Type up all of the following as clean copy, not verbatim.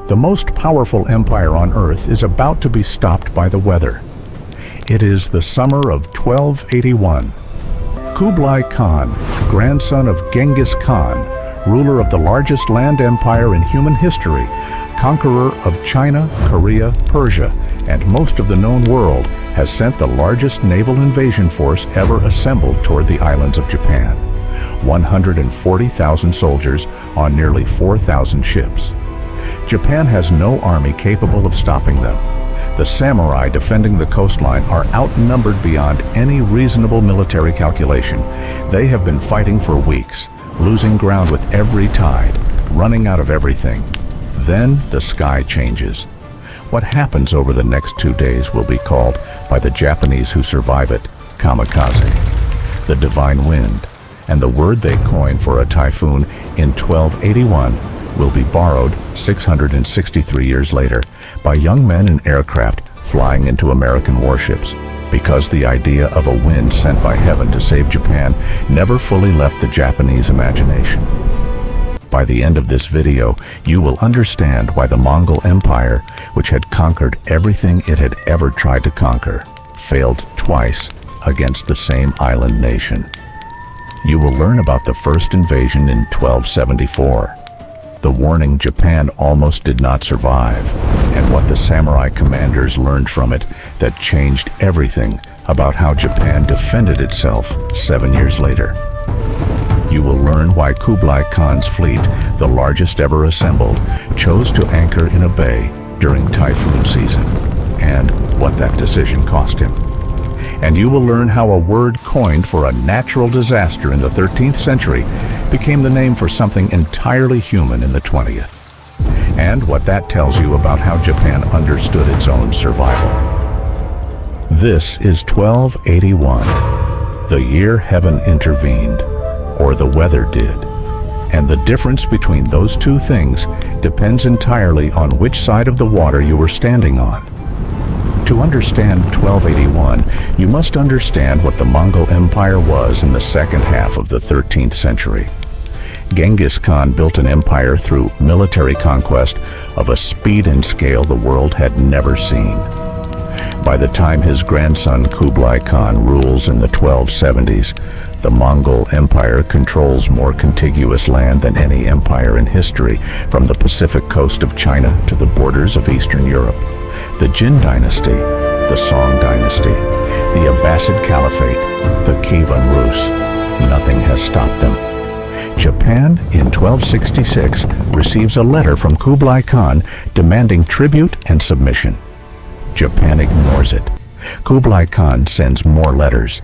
The most powerful empire on Earth is about to be stopped by the weather. It is the summer of 1281. Kublai Khan, grandson of Genghis Khan, ruler of the largest land empire in human history, conqueror of China, Korea, Persia, and most of the known world, has sent the largest naval invasion force ever assembled toward the islands of Japan. 140,000 soldiers on nearly 4,000 ships. Japan has no army capable of stopping them. The samurai defending the coastline are outnumbered beyond any reasonable military calculation. They have been fighting for weeks, losing ground with every tide, running out of everything. Then the sky changes. What happens over the next 2 days will be called, by the Japanese who survive it, Kamikaze, the divine wind, and the word they coined for a typhoon in 1281 will be borrowed 663 years later by young men in aircraft flying into American warships, because the idea of a wind sent by heaven to save Japan never fully left the Japanese imagination. By the end of this video, you will understand why the Mongol Empire, which had conquered everything it had ever tried to conquer, failed twice against the same island nation. You will learn about the first invasion in 1274, the warning Japan almost did not survive, and what the samurai commanders learned from it that changed everything about how Japan defended itself 7 years later. You will learn why Kublai Khan's fleet, the largest ever assembled, chose to anchor in a bay during typhoon season, and what that decision cost him. And you will learn how a word coined for a natural disaster in the 13th century became the name for something entirely human in the 20th. And what that tells you about how Japan understood its own survival. This is 1281, the year heaven intervened, or the weather did. And the difference between those two things depends entirely on which side of the water you were standing on. To understand 1281, you must understand what the Mongol Empire was in the second half of the 13th century. Genghis Khan built an empire through military conquest of a speed and scale the world had never seen. By the time his grandson Kublai Khan rules in the 1270s, the Mongol Empire controls more contiguous land than any empire in history, from the Pacific coast of China to the borders of Eastern Europe. The Jin dynasty, the Song dynasty, the Abbasid Caliphate, the Kievan Rus. Nothing has stopped them. Japan, in 1266, receives a letter from Kublai Khan demanding tribute and submission. Japan ignores it. Kublai Khan sends more letters.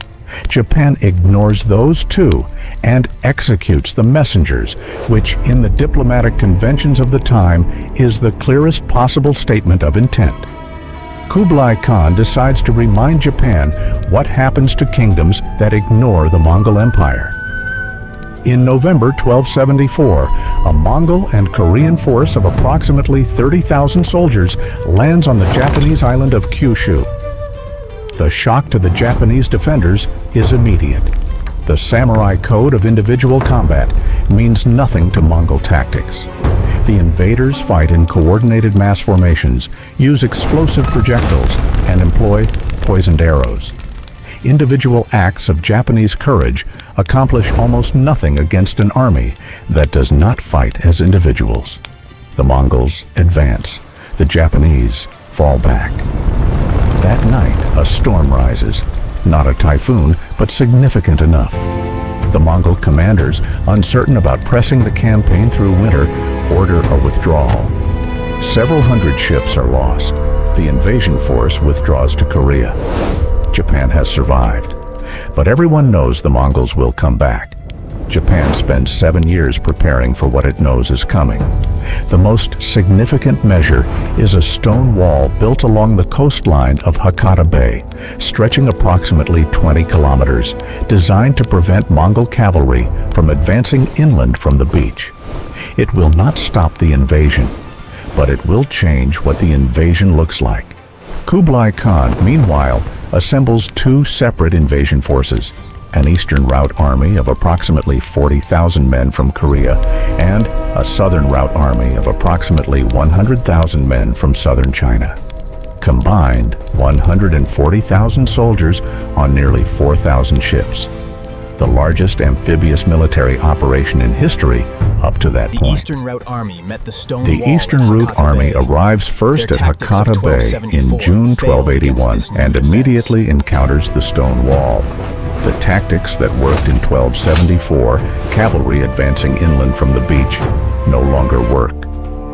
Japan ignores those too and executes the messengers, which in the diplomatic conventions of the time is the clearest possible statement of intent. Kublai Khan decides to remind Japan what happens to kingdoms that ignore the Mongol Empire. In November 1274, a Mongol and Korean force of approximately 30,000 soldiers lands on the Japanese island of Kyushu. The shock to the Japanese defenders is immediate. The samurai code of individual combat means nothing to Mongol tactics. The invaders fight in coordinated mass formations, use explosive projectiles, and employ poisoned arrows. Individual acts of Japanese courage accomplish almost nothing against an army that does not fight as individuals. The Mongols advance. The Japanese fall back. That night, a storm rises. Not a typhoon, but significant enough. The Mongol commanders, uncertain about pressing the campaign through winter, order a withdrawal. Several hundred ships are lost. The invasion force withdraws to Korea. Japan has survived. But everyone knows the Mongols will come back. Japan spends 7 years preparing for what it knows is coming. The most significant measure is a stone wall built along the coastline of Hakata Bay, stretching approximately 20 kilometers, designed to prevent Mongol cavalry from advancing inland from the beach. It will not stop the invasion, but it will change what the invasion looks like. Kublai Khan, meanwhile, assembles two separate invasion forces, an Eastern Route Army of approximately 40,000 men from Korea, and a Southern Route Army of approximately 100,000 men from southern China. Combined, 140,000 soldiers on nearly 4,000 ships. The largest amphibious military operation in history up to that point. The Eastern Route Army met the stone The wall Eastern Route Hakata Army Bay. arrives first Their at tactics of Hakata Bay in 1274 June failed against 1281 this new and defense. immediately encounters the stone wall. The tactics that worked in 1274, cavalry advancing inland from the beach, no longer work.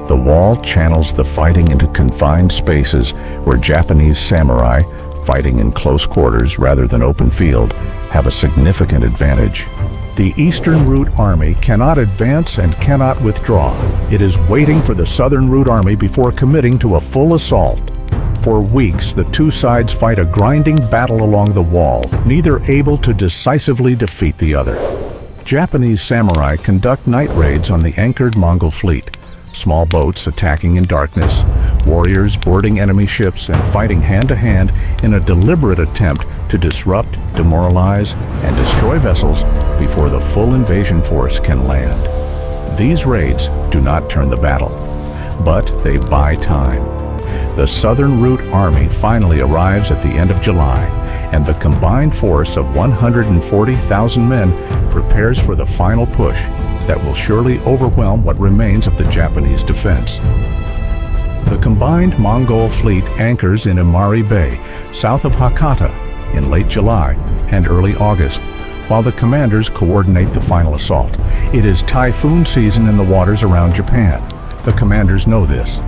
The wall channels the fighting into confined spaces where Japanese samurai, fighting in close quarters rather than open field, have a significant advantage. The Eastern Route Army cannot advance and cannot withdraw. It is waiting for the Southern Route Army before committing to a full assault. For weeks, the two sides fight a grinding battle along the wall, neither able to decisively defeat the other. Japanese samurai conduct night raids on the anchored Mongol fleet, small boats attacking in darkness, warriors boarding enemy ships and fighting hand-to-hand in a deliberate attempt to disrupt, demoralize, and destroy vessels before the full invasion force can land. These raids do not turn the battle, but they buy time. The Southern Route Army finally arrives at the end of July, and the combined force of 140,000 men prepares for the final push that will surely overwhelm what remains of the Japanese defense. The combined Mongol fleet anchors in Imari Bay, south of Hakata, in late July and early August, while the commanders coordinate the final assault. It is typhoon season in the waters around Japan. The commanders know this.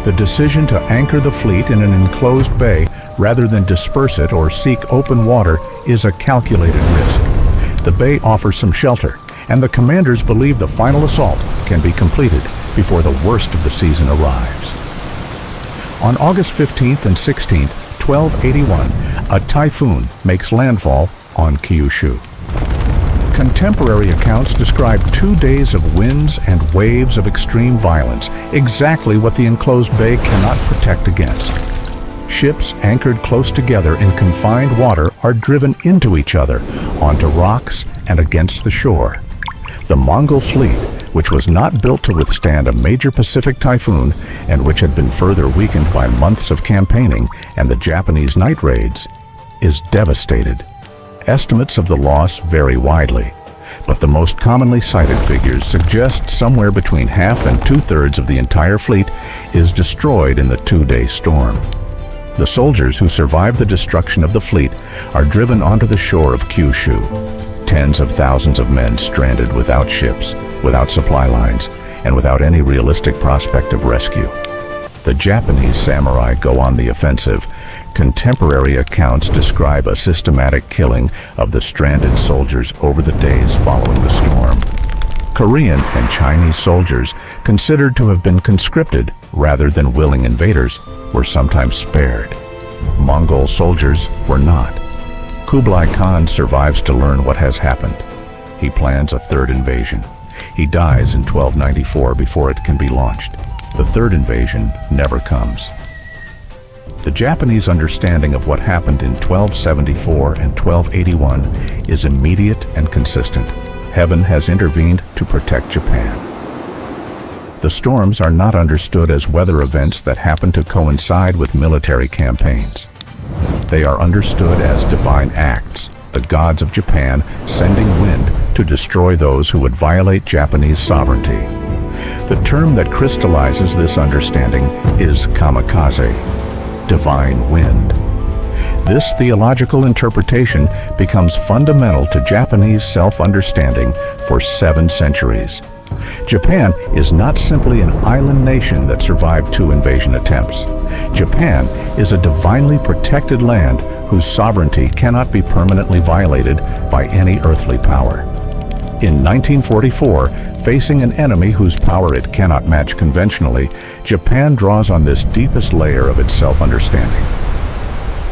The decision to anchor the fleet in an enclosed bay rather than disperse it or seek open water is a calculated risk. The bay offers some shelter, and the commanders believe the final assault can be completed before the worst of the season arrives. On August 15th and 16th, 1281, a typhoon makes landfall on Kyushu. Contemporary accounts describe 2 days of winds and waves of extreme violence, exactly what the enclosed bay cannot protect against. Ships anchored close together in confined water are driven into each other, onto rocks and against the shore. The Mongol fleet, which was not built to withstand a major Pacific typhoon and which had been further weakened by months of campaigning and the Japanese night raids, is devastated. Estimates of the loss vary widely, but the most commonly cited figures suggest somewhere between half and two-thirds of the entire fleet is destroyed in the 2-day storm. The soldiers who survived the destruction of the fleet are driven onto the shore of Kyushu. Tens of thousands of men stranded without ships, without supply lines, and without any realistic prospect of rescue. The Japanese samurai go on the offensive. Contemporary accounts describe a systematic killing of the stranded soldiers over the days following the storm. Korean and Chinese soldiers, considered to have been conscripted rather than willing invaders, were sometimes spared. Mongol soldiers were not. Kublai Khan survives to learn what has happened. He plans a third invasion. He dies in 1294 before it can be launched. The third invasion never comes. The Japanese understanding of what happened in 1274 and 1281 is immediate and consistent. Heaven has intervened to protect Japan. The storms are not understood as weather events that happen to coincide with military campaigns. They are understood as divine acts, the gods of Japan sending wind to destroy those who would violate Japanese sovereignty. The term that crystallizes this understanding is Kamikaze, divine wind. This theological interpretation becomes fundamental to Japanese self-understanding for 7 centuries. Japan is not simply an island nation that survived 2 invasion attempts. Japan is a divinely protected land whose sovereignty cannot be permanently violated by any earthly power. In 1944, facing an enemy whose power it cannot match conventionally, Japan draws on this deepest layer of its self-understanding.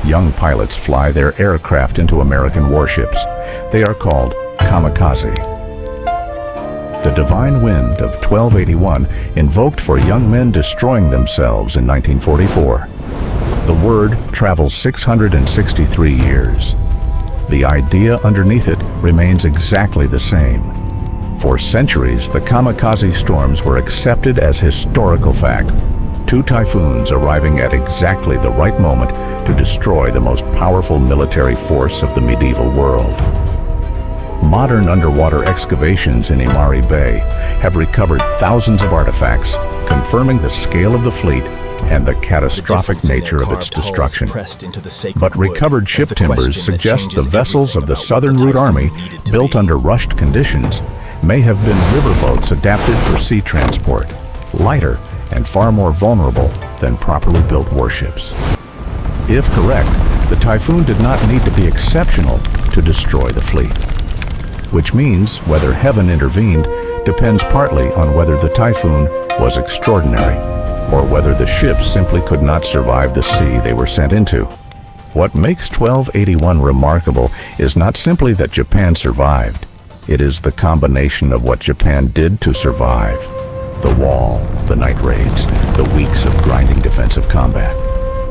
Young pilots fly their aircraft into American warships. They are called Kamikaze. The divine wind of 1281 invoked for young men destroying themselves in 1944. The word travels 663 years. The idea underneath it remains exactly the same. For centuries, the Kamikaze storms were accepted as historical fact. Two typhoons arriving at exactly the right moment to destroy the most powerful military force of the medieval world. Modern underwater excavations in Imari Bay have recovered thousands of artifacts, confirming the scale of the fleet and the catastrophic nature of its destruction. But recovered ship timbers suggest the vessels of the Southern Route Army, built under rushed conditions, may have been riverboats adapted for sea transport, lighter and far more vulnerable than properly built warships. If correct, the typhoon did not need to be exceptional to destroy the fleet. Which means whether heaven intervened depends partly on whether the typhoon was extraordinary, or whether the ships simply could not survive the sea they were sent into. What makes 1281 remarkable is not simply that Japan survived. It is the combination of what Japan did to survive. The wall, the night raids, the weeks of grinding defensive combat,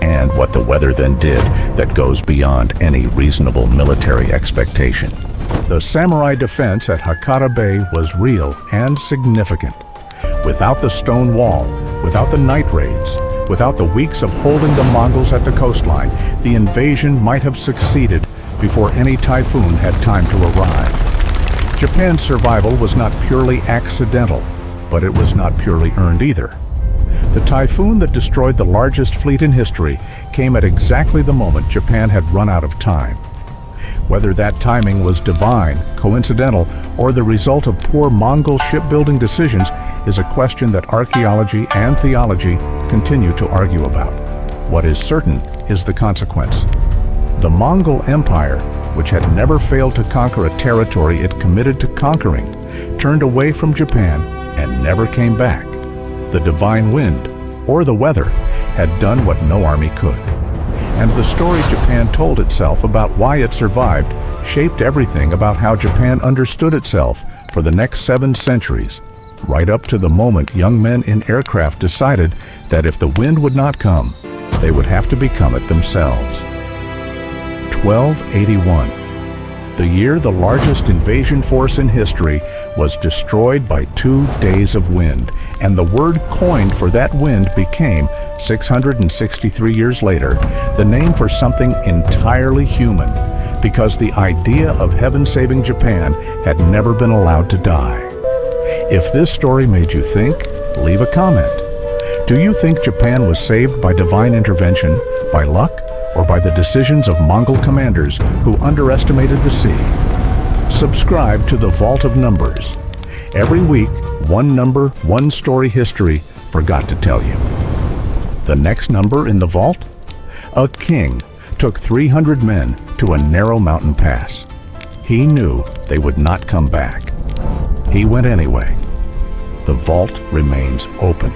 and what the weather then did that goes beyond any reasonable military expectation. The samurai defense at Hakata Bay was real and significant. Without the stone wall, without the night raids, without the weeks of holding the Mongols at the coastline, the invasion might have succeeded before any typhoon had time to arrive. Japan's survival was not purely accidental, but it was not purely earned either. The typhoon that destroyed the largest fleet in history came at exactly the moment Japan had run out of time. Whether that timing was divine, coincidental, or the result of poor Mongol shipbuilding decisions is a question that archaeology and theology continue to argue about. What is certain is the consequence. The Mongol Empire, which had never failed to conquer a territory it committed to conquering, turned away from Japan and never came back. The divine wind, or the weather, had done what no army could. And the story Japan told itself about why it survived shaped everything about how Japan understood itself for the next 7 centuries, right up to the moment young men in aircraft decided that if the wind would not come, they would have to become it themselves. 1281. The year the largest invasion force in history was destroyed by 2 days of wind, and the word coined for that wind became, 663 years later, the name for something entirely human, because the idea of heaven-saving Japan had never been allowed to die. If this story made you think, leave a comment. Do you think Japan was saved by divine intervention, by luck, or by the decisions of Mongol commanders who underestimated the sea? Subscribe to the Vault of Numbers. Every week, one number, one story history forgot to tell you. The next number in the vault? A king took 300 men to a narrow mountain pass. He knew they would not come back. He went anyway. The vault remains open.